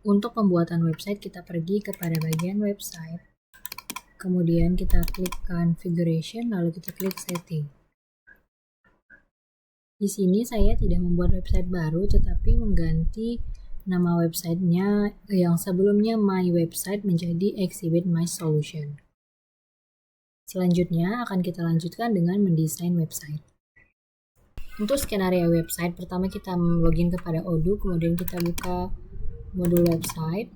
Untuk pembuatan website, kita pergi kepada bagian website. Kemudian kita klik configuration, lalu kita klik setting. Di sini saya tidak membuat website baru, tetapi mengganti nama websitenya yang sebelumnya My Website menjadi Exhibit My Solution. Selanjutnya akan kita lanjutkan dengan mendesain website. Untuk skenario website, pertama kita login kepada Odoo, kemudian kita buka modul website.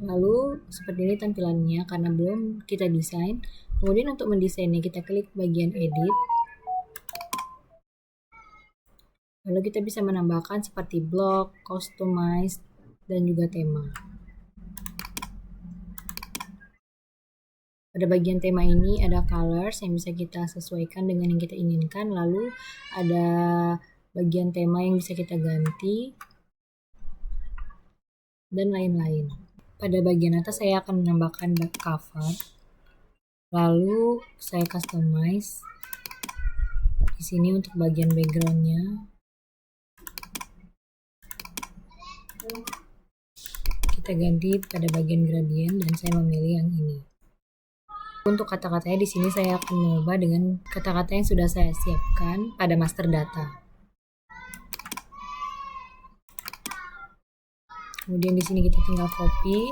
Lalu seperti ini tampilannya karena belum kita desain. Kemudian untuk mendesainnya kita klik bagian edit. Lalu kita bisa menambahkan seperti blog, customize, dan juga tema. Pada bagian tema ini ada colors yang bisa kita sesuaikan dengan yang kita inginkan. Lalu ada bagian tema yang bisa kita ganti, dan lain-lain. Pada bagian atas saya akan menambahkan back cover. Lalu saya customize di sini untuk bagian backgroundnya. Kita ganti pada bagian gradient dan saya memilih yang ini. Untuk kata-katanya di sini saya akan mengubah dengan kata-kata yang sudah saya siapkan pada master data. Kemudian di sini kita tinggal copy.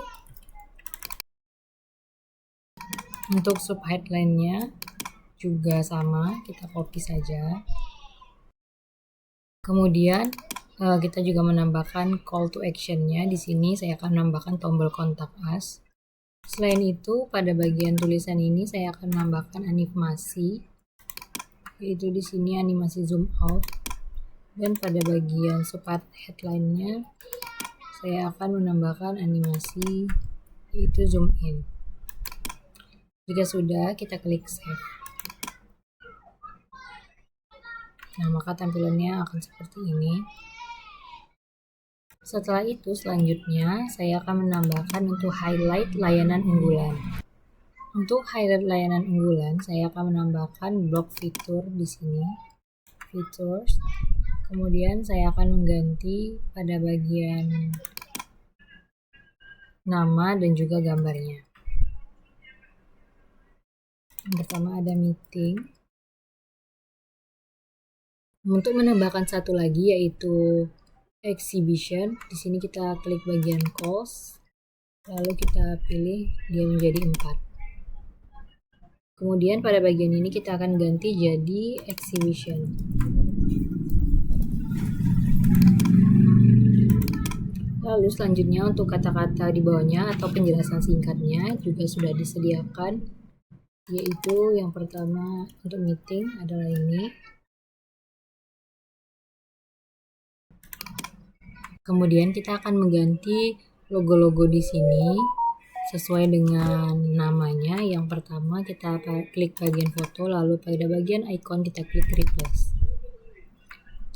Untuk sub headline-nya juga sama, kita copy saja. Kemudian kita juga menambahkan call to action-nya. Di sini saya akan menambahkan tombol kontak us. Selain itu, pada bagian tulisan ini saya akan menambahkan animasi, yaitu di sini animasi zoom out. Dan pada bagian support headline-nya saya akan menambahkan animasi, yaitu zoom in. Jika sudah, kita klik save. Nah, maka tampilannya akan seperti ini. Setelah itu, selanjutnya saya akan menambahkan untuk highlight layanan unggulan. Untuk highlight layanan unggulan, saya akan menambahkan blog fitur di sini, features. Kemudian saya akan mengganti pada bagian nama dan juga gambarnya. Yang pertama ada meeting. Untuk menambahkan satu lagi yaitu exhibition, di sini kita klik bagian cost, lalu kita pilih dia menjadi 4. Kemudian pada bagian ini kita akan ganti jadi exhibition. Lalu selanjutnya untuk kata-kata di bawahnya atau penjelasan singkatnya juga sudah disediakan, yaitu yang pertama untuk meeting adalah ini. Kemudian kita akan mengganti logo-logo di sini sesuai dengan namanya. Yang pertama kita klik bagian foto, lalu pada bagian icon kita klik replace.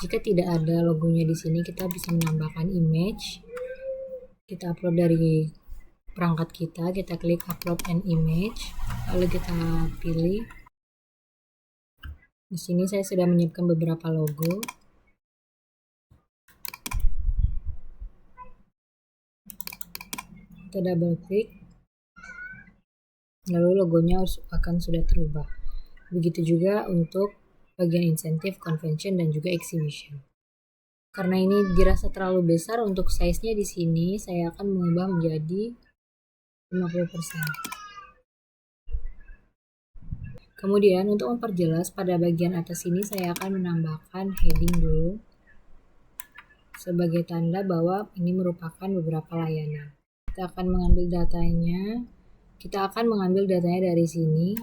Jika tidak ada logonya di sini, kita bisa menambahkan image. Kita upload dari perangkat kita klik upload an image, lalu kita pilih. Di sini saya sudah menyiapkan beberapa logo. Kita double klik, lalu logonya akan sudah terubah. Begitu juga untuk bagian insentif, convention, dan juga exhibition. Karena ini dirasa terlalu besar untuk size-nya di sini, saya akan mengubah menjadi 50%. Kemudian untuk memperjelas pada bagian atas ini saya akan menambahkan heading dulu sebagai tanda bahwa ini merupakan beberapa layanan. Kita akan mengambil datanya dari sini,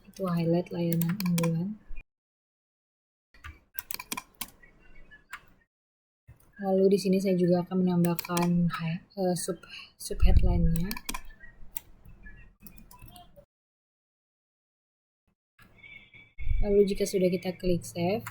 itu highlight layanan unggulan. Lalu di sini saya juga akan menambahkan sub headline-nya. Lalu jika sudah kita klik save,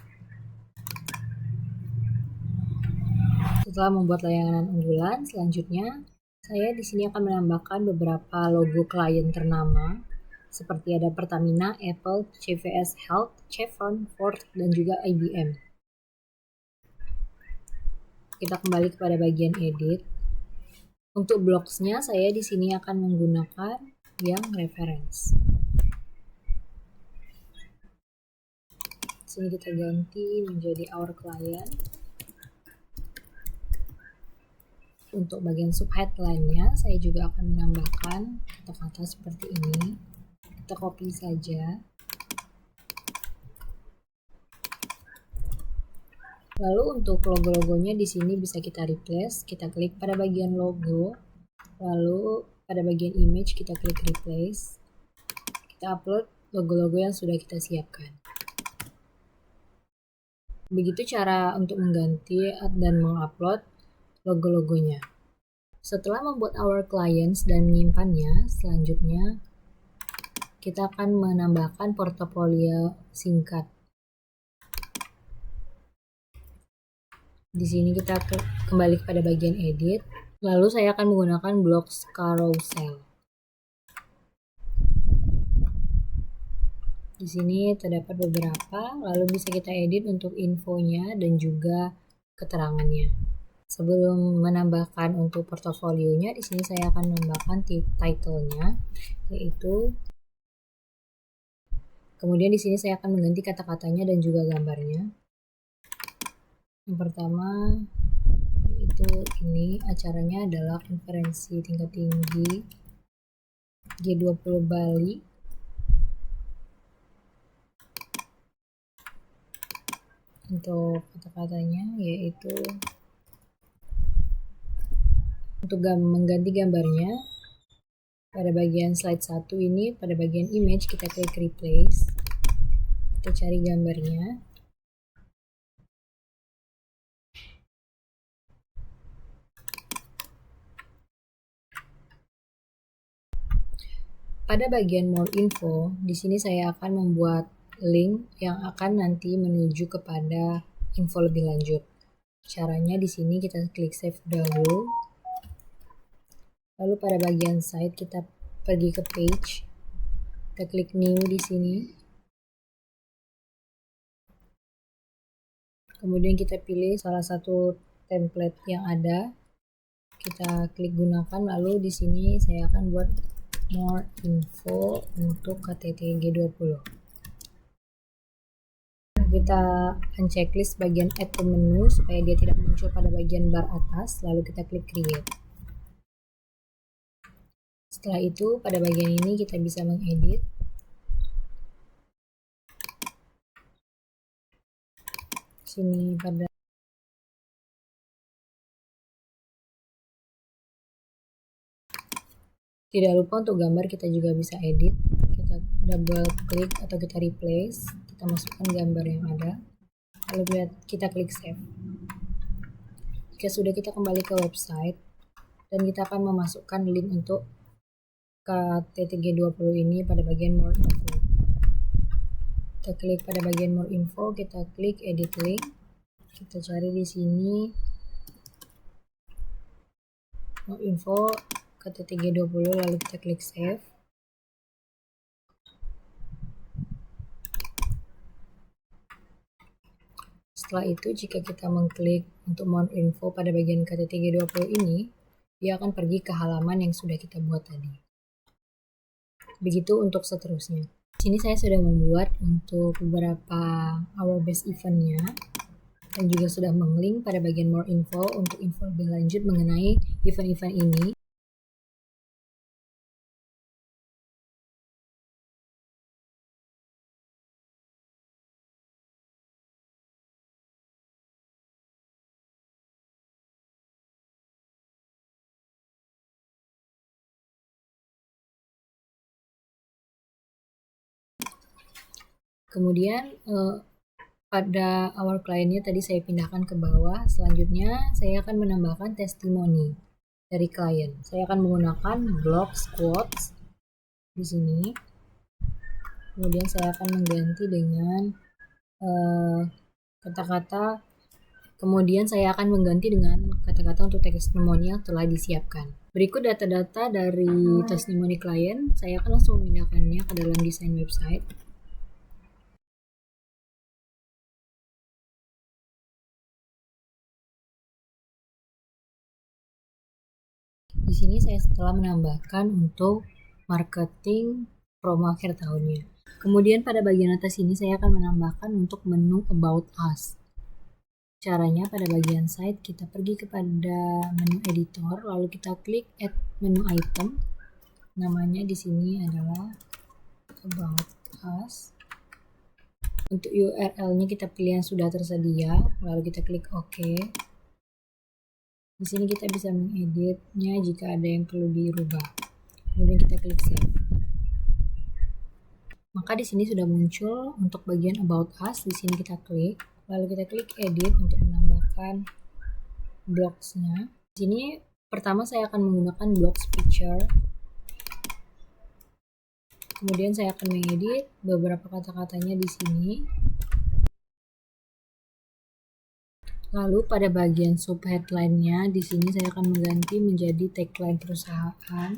setelah membuat layanan unggulan, selanjutnya saya di sini akan menambahkan beberapa logo klien ternama seperti ada Pertamina, Apple, CVS Health, Chevron, Ford, dan juga IBM. Kita kembali kepada bagian edit. Untuk blocksnya saya di sini akan menggunakan yang reference. Sini kita ganti menjadi our client. Untuk bagian subheadline-nya saya juga akan menambahkan kata-kata seperti ini. Kita copy saja. Lalu untuk logo-logonya di sini bisa kita replace. Kita klik pada bagian logo. Lalu pada bagian image kita klik replace. Kita upload logo-logo yang sudah kita siapkan. Begitu cara untuk mengganti dan mengupload logo-logonya. Setelah membuat our clients dan menyimpannya, selanjutnya kita akan menambahkan portofolio singkat. Di sini kita kembali kepada bagian edit. Lalu saya akan menggunakan blocks carousel. Di sini terdapat beberapa, lalu bisa kita edit untuk infonya dan juga keterangannya. Sebelum menambahkan untuk portofolionya, di sini saya akan menambahkan title-nya, yaitu. Kemudian di sini saya akan mengganti kata-katanya dan juga gambarnya. Yang pertama yaitu ini, acaranya adalah konferensi tingkat tinggi G20 Bali. Untuk kata-katanya yaitu untuk mengganti gambarnya pada bagian slide 1 ini, pada bagian image kita klik replace. Kita cari gambarnya. Pada bagian more info, di sini saya akan membuat link yang akan nanti menuju kepada info lebih lanjut. Caranya di sini kita klik save dahulu. Lalu pada bagian site kita pergi ke page. Kita klik new di sini. Kemudian kita pilih salah satu template yang ada. Kita klik gunakan, lalu di sini saya akan buat more info untuk KTT G20. Kita unchecklist bagian add to menu supaya dia tidak muncul pada bagian bar atas, lalu kita klik create. Setelah itu pada bagian ini kita bisa mengedit. Sini pada tidak lupa untuk gambar kita juga bisa edit. Kita double klik atau kita replace, kita masukkan gambar yang ada, lalu kita klik save. Jika sudah, kita kembali ke website dan kita akan memasukkan link untuk KTT G20 ini pada bagian more info. Kita klik pada bagian more info, kita klik edit link, kita cari di sini more info KTT G20, lalu kita klik save. Setelah itu jika kita mengklik untuk more info pada bagian KTT G20 ini, dia akan pergi ke halaman yang sudah kita buat tadi. Begitu untuk seterusnya. Di sini saya sudah membuat untuk beberapa our best event-nya dan juga sudah menglink pada bagian more info untuk info lebih lanjut mengenai event-event ini. Kemudian pada our client-nya tadi saya pindahkan ke bawah. Selanjutnya saya akan menambahkan testimoni dari klien. Saya akan menggunakan blocks quotes di sini. Kemudian saya akan mengganti dengan kata-kata. Kemudian saya akan mengganti dengan kata-kata untuk testimoni yang telah disiapkan. Berikut data-data dari testimoni klien. Saya akan langsung memindahkannya ke dalam desain website. Di sini saya setelah menambahkan untuk marketing promo akhir tahunnya. Kemudian pada bagian atas ini saya akan menambahkan untuk menu About Us. Caranya pada bagian side kita pergi kepada menu editor, lalu kita klik add menu item. Namanya di sini adalah About Us. Untuk URL-nya kita pilih yang sudah tersedia, lalu kita klik OK. Di sini kita bisa mengeditnya jika ada yang perlu dirubah. Kemudian kita klik save. Maka di sini sudah muncul untuk bagian About Us. Di sini kita klik, lalu kita klik edit untuk menambahkan blocks-nya. Di sini pertama saya akan menggunakan blocks picture. Kemudian saya akan mengedit beberapa kata-katanya di sini. Lalu pada bagian sub headline-nya di sini saya akan mengganti menjadi tagline perusahaan.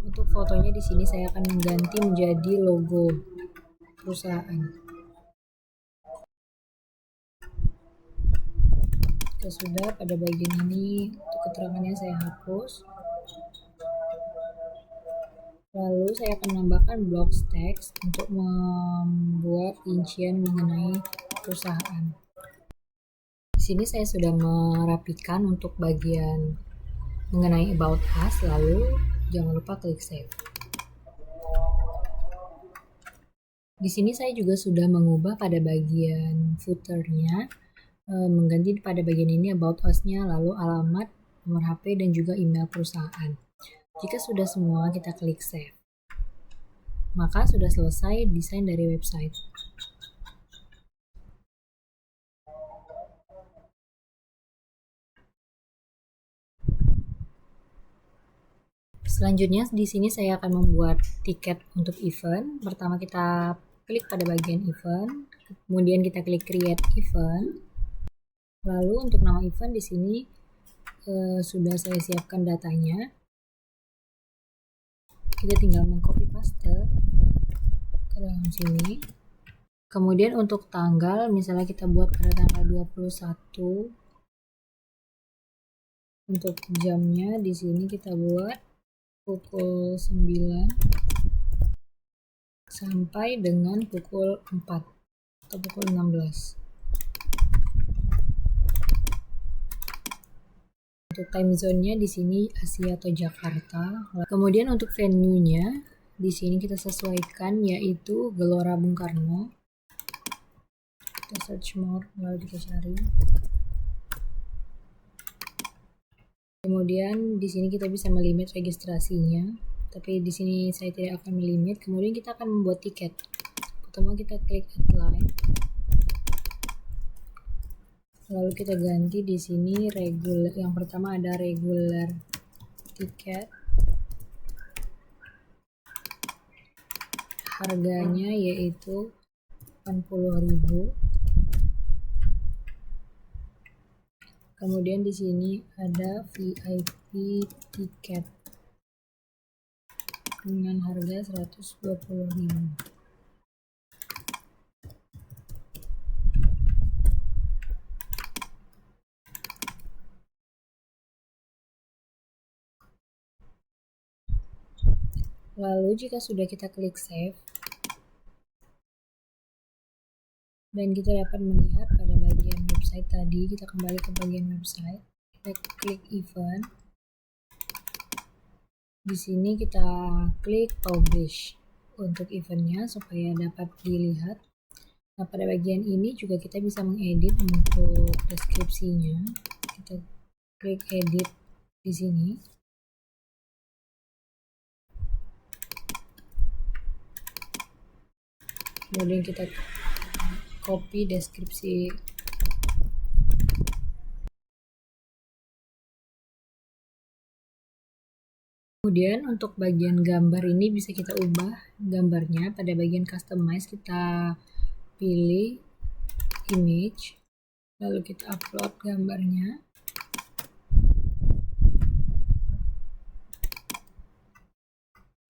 Untuk fotonya di sini saya akan mengganti menjadi logo perusahaan. Jika sudah, pada bagian ini untuk keterangannya saya hapus. Lalu saya akan menambahkan blocks text untuk membuat rincian mengenai perusahaan. Di sini saya sudah merapikan untuk bagian mengenai About Us, lalu jangan lupa klik save. Di sini saya juga sudah mengubah pada bagian footer-nya, mengganti pada bagian ini About Us-nya, lalu alamat, nomor HP, dan juga email perusahaan. Jika sudah semua, kita klik save. Maka sudah selesai desain dari website. Selanjutnya di sini saya akan membuat tiket untuk event. Pertama kita klik pada bagian event, kemudian kita klik create event. Lalu untuk nama event di sini sudah saya siapkan datanya. Kita tinggal mengcopy paste ke dalam sini. Kemudian untuk tanggal, misalnya kita buat pada tanggal 21. Untuk jamnya di sini kita buat pukul 9 sampai dengan pukul 4 atau pukul 16. Untuk time zone-nya di sini Asia atau Jakarta. Kemudian untuk venue-nya di sini kita sesuaikan yaitu Gelora Bung Karno. Kita search more lalu kita cari. Kemudian di sini kita bisa melimit registrasinya, tapi di sini saya tidak akan melimit. Kemudian kita akan membuat tiket. Pertama kita klik outline. Lalu kita ganti di sini regular. Yang pertama ada regular tiket. Harganya yaitu 80.000. Kemudian di sini ada VIP tiket dengan harga 120.000. Lalu jika sudah kita klik save dan kita dapat melihat pada bagian website tadi, kita kembali ke bagian website, kita klik event. Di sini kita klik publish untuk eventnya supaya dapat dilihat. Nah, pada bagian ini juga kita bisa mengedit untuk deskripsinya. Kita klik edit di sini. Kemudian kita copy deskripsi. Kemudian untuk bagian gambar ini bisa kita ubah gambarnya. Pada bagian customize kita pilih image, lalu kita upload gambarnya.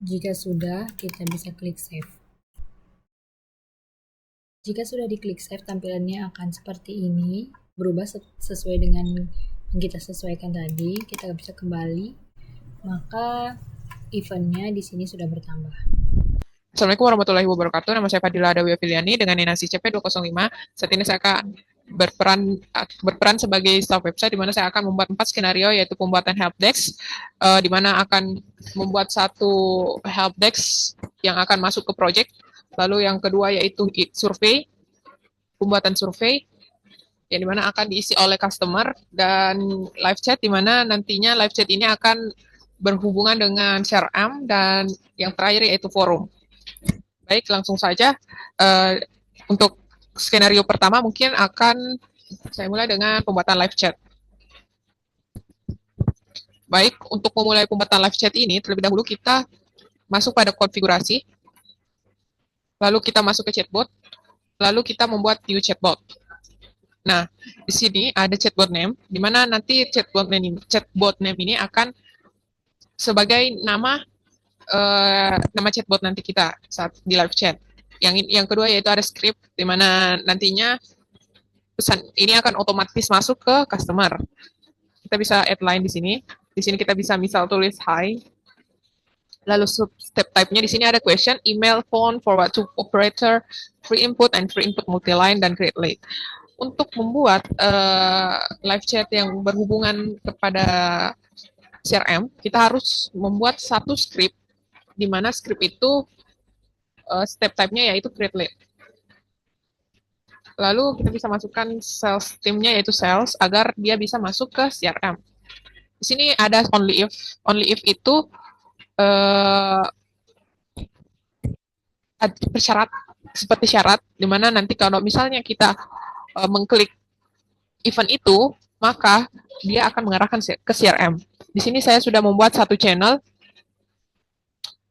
Jika sudah, kita bisa klik save. Jika sudah diklik save, tampilannya akan seperti ini, berubah sesuai dengan yang kita sesuaikan tadi, kita bisa kembali, maka eventnya di sini sudah bertambah. Assalamualaikum warahmatullahi wabarakatuh. Nama saya Fadila Adawi Afiliani dengan NIC CP205. Saat ini saya akan berperan sebagai staff website di mana saya akan membuat 4 skenario, yaitu pembuatan helpdesk, di mana akan membuat satu helpdesk yang akan masuk ke project. Lalu yang kedua yaitu survei, pembuatan survei yang dimana akan diisi oleh customer, dan live chat di mana nantinya live chat ini akan berhubungan dengan CRM, dan yang terakhir yaitu forum. Baik, langsung saja. Untuk skenario pertama mungkin akan saya mulai dengan pembuatan live chat. Baik, untuk memulai pembuatan live chat ini, terlebih dahulu kita masuk pada konfigurasi, lalu kita masuk ke chatbot, lalu kita membuat new chatbot. Nah, di sini ada chatbot name, di mana nanti chatbot name ini akan sebagai nama chatbot nanti kita saat di live chat. Yang kedua yaitu ada script, di mana nantinya pesan ini akan otomatis masuk ke customer. Kita bisa add line di sini. Di sini kita bisa misal tulis hi. Lalu step type-nya di sini ada question, email, phone, forward to operator, free input multi-line, dan create late. Untuk membuat live chat yang berhubungan kepada CRM, kita harus membuat satu script, di mana script itu step type-nya yaitu create late. Lalu kita bisa masukkan sales team-nya yaitu sales agar dia bisa masuk ke CRM. Di sini ada only if. Only if itu bersyarat, seperti syarat, di mana nanti kalau misalnya kita mengklik event itu, maka dia akan mengarahkan ke CRM. Di sini saya sudah membuat satu channel,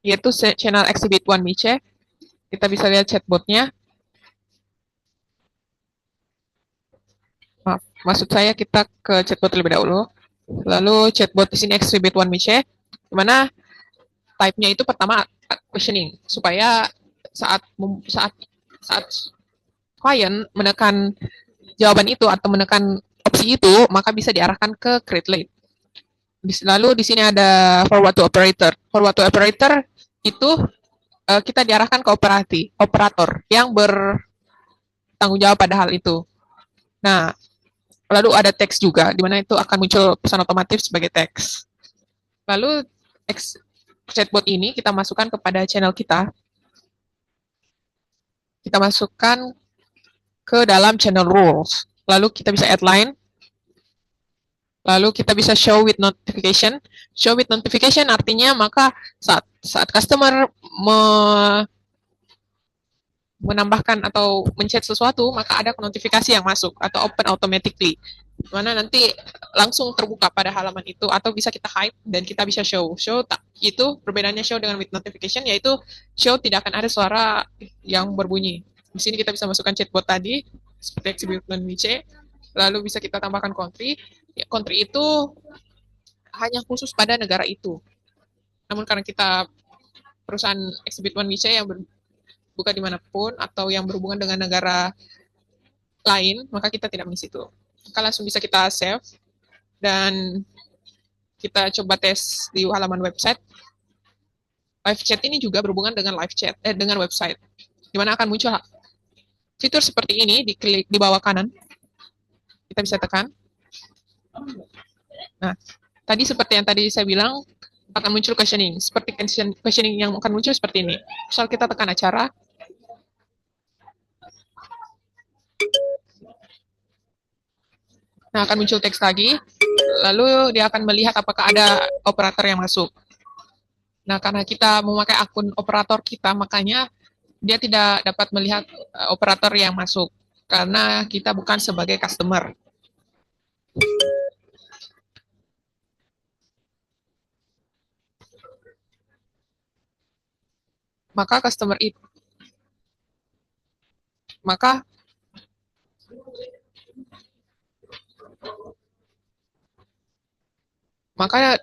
yaitu channel Exhibit One Miche. Kita bisa lihat chatbotnya. Maksud saya kita ke chatbot terlebih dahulu. Lalu chatbot di sini Exhibit One Miche, di mana type-nya itu pertama questioning, supaya saat klien menekan jawaban itu atau menekan opsi itu, maka bisa diarahkan ke create late. Lalu di sini ada forward to operator. Forward to operator itu kita diarahkan ke operator yang bertanggung jawab pada hal itu. Nah, lalu ada teks juga, di mana itu akan muncul pesan otomatis sebagai teks. Lalu chatbot ini kita masukkan kepada channel kita. Kita masukkan ke dalam channel rules. Lalu kita bisa add line. Lalu kita bisa show with notification. Show with notification artinya maka saat customer menambahkan atau mencet sesuatu, maka ada notifikasi yang masuk atau open automatically, mana nanti langsung terbuka pada halaman itu, atau bisa kita hide dan kita bisa show. Itu perbedaannya show dengan with notification, yaitu show tidak akan ada suara yang berbunyi. Di sini kita bisa masukkan chatbot tadi seperti Exhibit One Miche, lalu bisa kita tambahkan country. Ya, country itu hanya khusus pada negara itu. Namun karena kita perusahaan Exhibit One Miche yang buka dimanapun atau yang berhubungan dengan negara lain, maka kita tidak mengisi itu. Maka langsung bisa kita save dan kita coba tes di halaman website. Live chat ini juga berhubungan dengan dengan website, di mana akan muncul fitur seperti ini. Diklik di bawah kanan, kita bisa tekan. Nah, tadi seperti yang tadi saya bilang, akan muncul questioning. Seperti questioning yang akan muncul seperti ini. Misal kita tekan acara, nah akan muncul teks lagi, lalu dia akan melihat apakah ada operator yang masuk. Nah, karena kita memakai akun operator kita, makanya dia tidak dapat melihat operator yang masuk, karena kita bukan sebagai customer. Maka customer itu, maka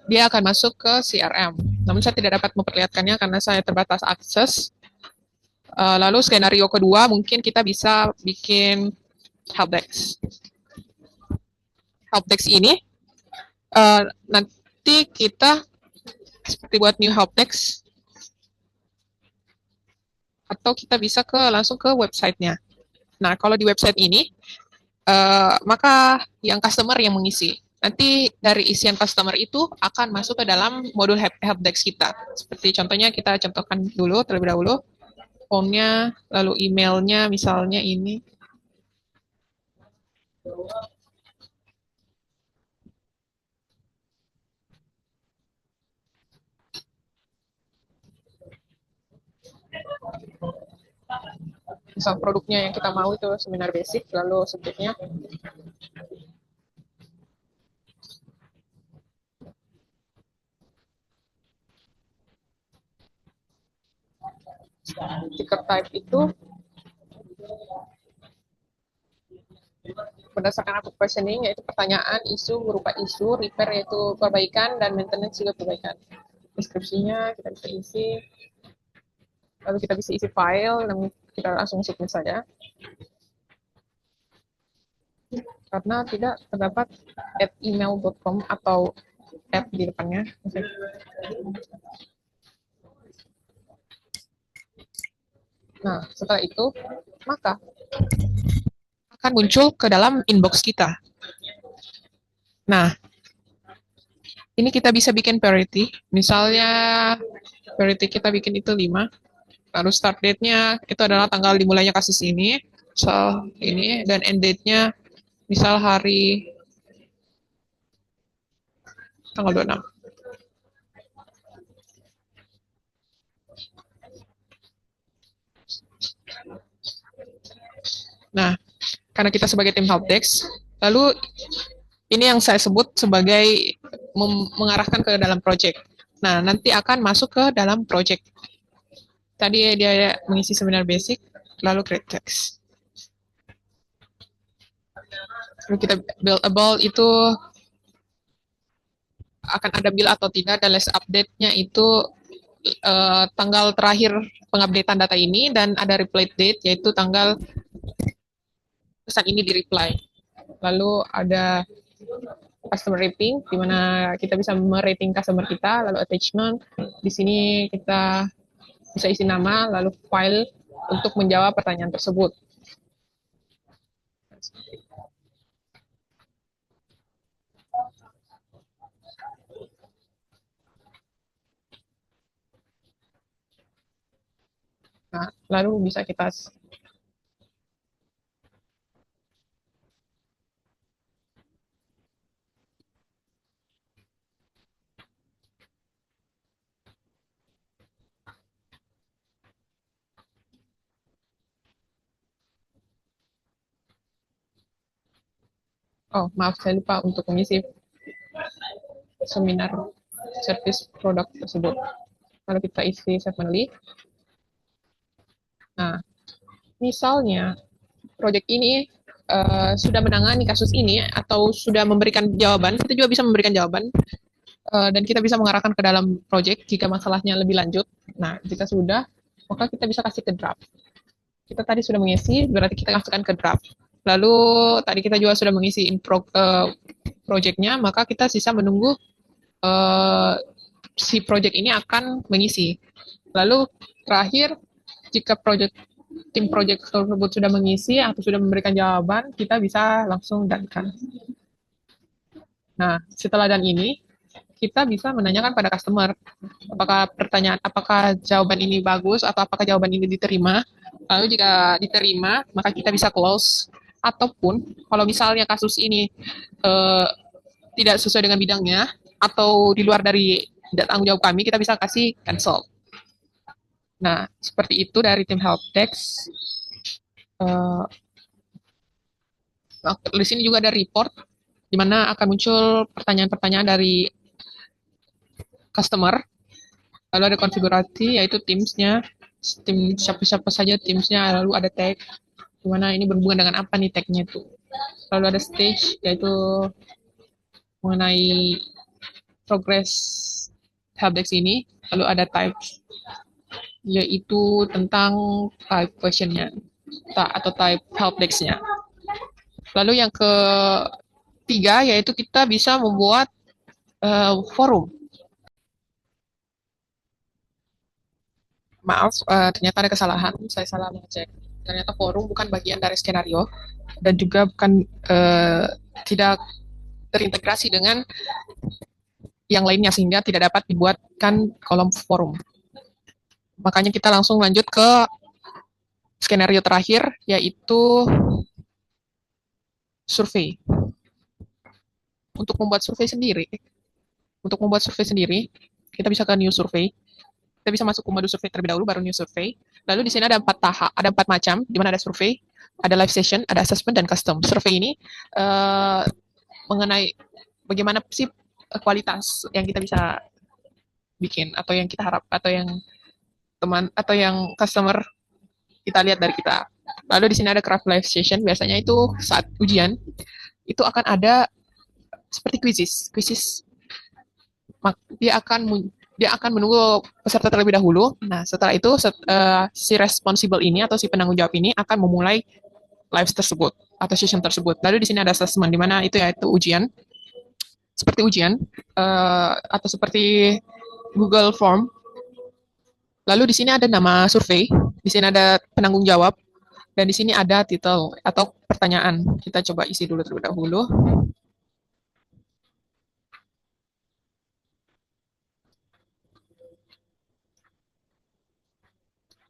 dia akan masuk ke CRM. Namun saya tidak dapat memperlihatkannya karena saya terbatas akses. Lalu skenario kedua mungkin kita bisa bikin helpdesk. Helpdesk ini Nanti kita seperti buat new help text, atau kita bisa langsung ke websitenya. Nah, kalau di website ini, maka yang customer yang mengisi. Nanti dari isian customer itu akan masuk ke dalam modul helpdesk kita. Seperti contohnya kita contohkan dulu terlebih dahulu, phone-nya, lalu emailnya misalnya ini. Misal produknya yang kita mau itu seminar basic, lalu subjeknya. Ticker type itu berdasarkan apa questioning, yaitu pertanyaan, isu berupa isu, repair yaitu perbaikan, dan maintenance juga perbaikan. Deskripsinya kita bisa isi, lalu kita bisa isi file, dan kita langsung submit saja. Karena tidak terdapat @email.com atau di depannya. Nah, setelah itu, maka akan muncul ke dalam inbox kita. Nah, ini kita bisa bikin priority. Misalnya, priority kita bikin itu 5. Lalu start date-nya itu adalah tanggal dimulainya kasus ini. So, ini, dan end date-nya misal hari tanggal 26. Nah, karena kita sebagai tim helpdesk, lalu ini yang saya sebut sebagai mengarahkan ke dalam project. Nah, nanti akan masuk ke dalam project. Tadi dia mengisi seminar basic, lalu create text. Lalu kita buildable itu akan ada build atau tidak, dan last update-nya itu tanggal terakhir pengupdatean data ini, dan ada reply date yaitu tanggal pesan ini di reply. Lalu ada customer rating, di mana kita bisa merating customer kita, lalu attachment. Di sini kita bisa isi nama, lalu file untuk menjawab pertanyaan tersebut. Nah, lalu bisa kita maaf, saya lupa untuk mengisi seminar service produk tersebut. Lalu kita isi separately. Nah, misalnya proyek ini sudah menangani kasus ini atau sudah memberikan jawaban, kita juga bisa memberikan jawaban, dan kita bisa mengarahkan ke dalam proyek jika masalahnya lebih lanjut. Nah, jika sudah, maka kita bisa kasih ke draft. Kita tadi sudah mengisi, berarti kita masukkan ke draft. Lalu tadi kita juga sudah mengisi proyeknya, maka kita sisa menunggu si proyek ini akan mengisi. Lalu terakhir, jika tim proyek tersebut sudah mengisi atau sudah memberikan jawaban, kita bisa langsung dankan. Nah, setelah dan ini, kita bisa menanyakan pada customer apakah jawaban ini bagus atau apakah jawaban ini diterima. Lalu jika diterima, maka kita bisa close. Ataupun kalau misalnya kasus ini tidak sesuai dengan bidangnya atau di luar dari tanggung jawab kami, kita bisa kasih cancel. Nah, seperti itu dari tim helpdesk. Di sini juga ada report, di mana akan muncul pertanyaan-pertanyaan dari customer. Lalu ada konfigurasi, yaitu Teams-nya, tim siapa-siapa saja Teams-nya, lalu ada tag, di mana ini berhubungan dengan apa nih tag-nya itu. Lalu ada stage, yaitu mengenai progress helpdesk ini. Lalu ada type, yaitu tentang type question-nya atau type helpdesk-nya. Lalu yang ketiga, yaitu kita bisa membuat forum. Maaf, ternyata ada kesalahan, saya salah mengecek. Ternyata forum bukan bagian dari skenario dan juga bukan tidak terintegrasi dengan yang lainnya sehingga tidak dapat dibuatkan kolom forum. Makanya kita langsung lanjut ke skenario terakhir yaitu survei. Untuk membuat survei sendiri, kita bisa ke new survey. Kita bisa masuk ke mode survei terlebih dahulu, baru new survey. Lalu di sini ada 4 tahap, ada 4 macam, di mana ada survei, ada live session, ada assessment, dan custom. Survei ini uh, mengenai bagaimana sih kualitas yang kita bisa bikin, atau yang kita harap, atau yang teman, atau yang customer kita lihat dari kita. Lalu di sini ada craft live session, biasanya itu saat ujian, itu akan ada seperti quizzes. Dia akan menunggu peserta terlebih dahulu. Nah, setelah itu si responsible ini atau si penanggung jawab ini akan memulai live tersebut atau session tersebut. Lalu di sini ada assessment di mana itu yaitu ujian, seperti ujian atau seperti Google Form. Lalu di sini ada nama survei, di sini ada penanggung jawab, dan di sini ada title atau pertanyaan. Kita coba isi dulu terlebih dahulu.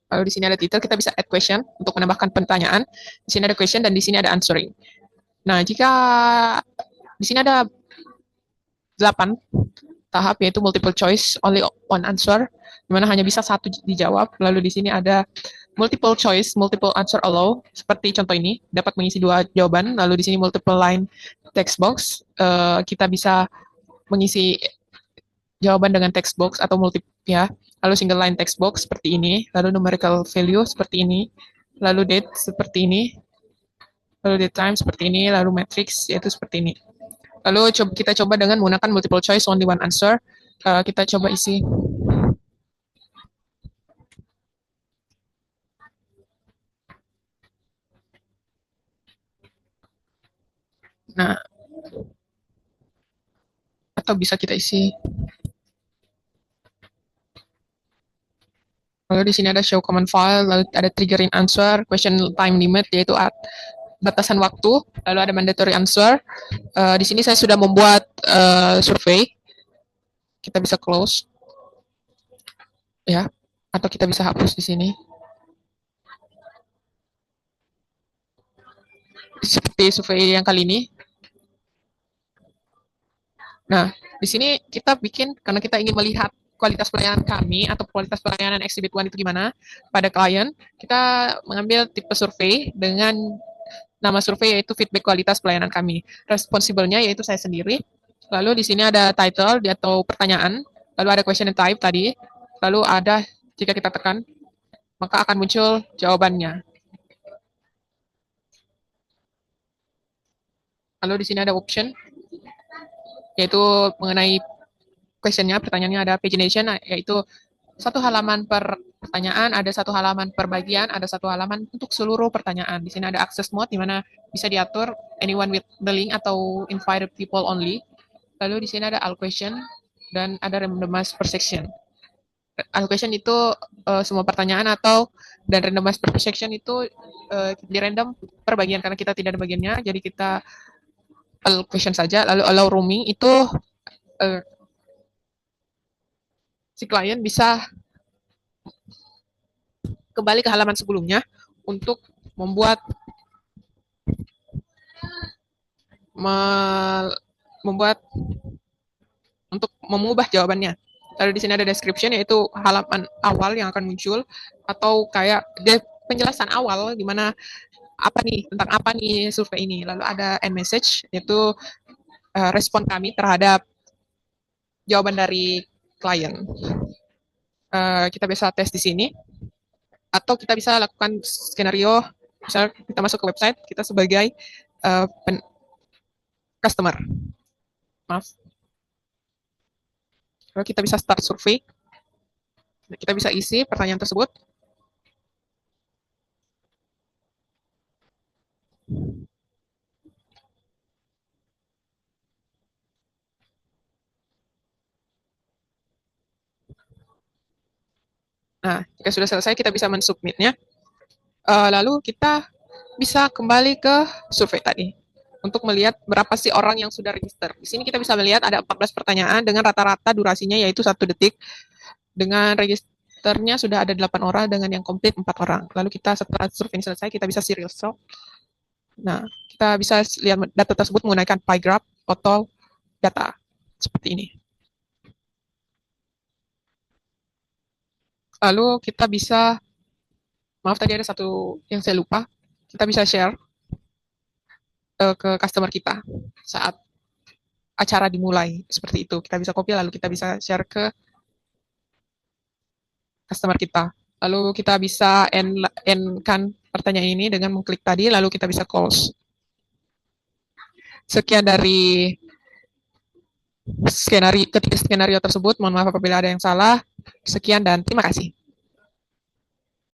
Lalu di sini ada title, kita bisa add question untuk menambahkan pertanyaan. Di sini ada question dan di sini ada answering. Nah, jika di sini ada 8 tahap yaitu multiple choice, only one answer, di mana hanya bisa satu dijawab. Lalu di sini ada multiple choice, multiple answer allow, seperti contoh ini, dapat mengisi 2 jawaban. Lalu di sini multiple line text box, kita bisa mengisi jawaban dengan text box atau multi ya. Lalu single line text box seperti ini, lalu numerical value seperti ini, lalu date seperti ini, lalu date time seperti ini, lalu matrix yaitu seperti ini. Lalu kita coba dengan menggunakan multiple choice only one answer. Kita coba isi. Nah, atau bisa kita isi. Lalu di sini ada show command file, lalu ada triggering answer, question time limit yaitu batasan waktu, lalu ada mandatory answer. Di sini saya sudah membuat survei. Kita bisa close, ya, atau kita bisa hapus di sini. Seperti survei yang kali ini. Nah, di sini kita bikin karena kita ingin melihat kualitas pelayanan kami atau kualitas pelayanan Exhibit One itu gimana pada klien. Kita mengambil tipe survei dengan nama survei yaitu feedback kualitas pelayanan kami. Responsible-nya yaitu saya sendiri. Lalu di sini ada title atau pertanyaan. Lalu ada question and type tadi. Lalu ada jika kita tekan maka akan muncul jawabannya. Lalu di sini ada option yaitu mengenai questionnya, pertanyaannya ada pagination, yaitu 1 halaman per pertanyaan, ada 1 halaman per bagian, ada 1 halaman untuk seluruh pertanyaan. Di sini ada access mode, di mana bisa diatur anyone with the link atau invited people only. Lalu di sini ada all question dan ada randomized per section. All question itu semua pertanyaan dan randomized per section itu di random per bagian karena kita tidak ada bagiannya, jadi kita all question saja. Lalu allow roaming itu si klien bisa kembali ke halaman sebelumnya untuk membuat membuat untuk mengubah jawabannya. Lalu di sini ada description yaitu halaman awal yang akan muncul atau kayak penjelasan awal di mana tentang apa nih survei ini. Lalu ada end message yaitu respon kami terhadap jawaban dari klien. Kita bisa tes di sini atau kita bisa lakukan skenario, misalnya kita masuk ke website kita sebagai customer. Maaf. Lalu kita bisa start survei. Kita bisa isi pertanyaan tersebut. Nah, jika sudah selesai, kita bisa mensubmitnya. Lalu kita bisa kembali ke survei tadi untuk melihat berapa sih orang yang sudah register. Di sini kita bisa melihat ada 14 pertanyaan dengan rata-rata durasinya yaitu 1 detik. Dengan registernya sudah ada 8 orang, dengan yang komplit 4 orang. Lalu kita setelah survei ini selesai, kita bisa serial sort. Nah, kita bisa lihat data tersebut menggunakan pie graph atau data seperti ini. Lalu kita bisa, maaf tadi ada satu yang saya lupa, kita bisa share ke customer kita saat acara dimulai seperti itu. Kita bisa copy lalu kita bisa share ke customer kita. Lalu kita bisa end-kan pertanyaan ini dengan mengklik tadi, lalu kita bisa close. Sekian dari ketiga skenario tersebut. Mohon maaf apabila ada yang salah. Sekian dan terima kasih.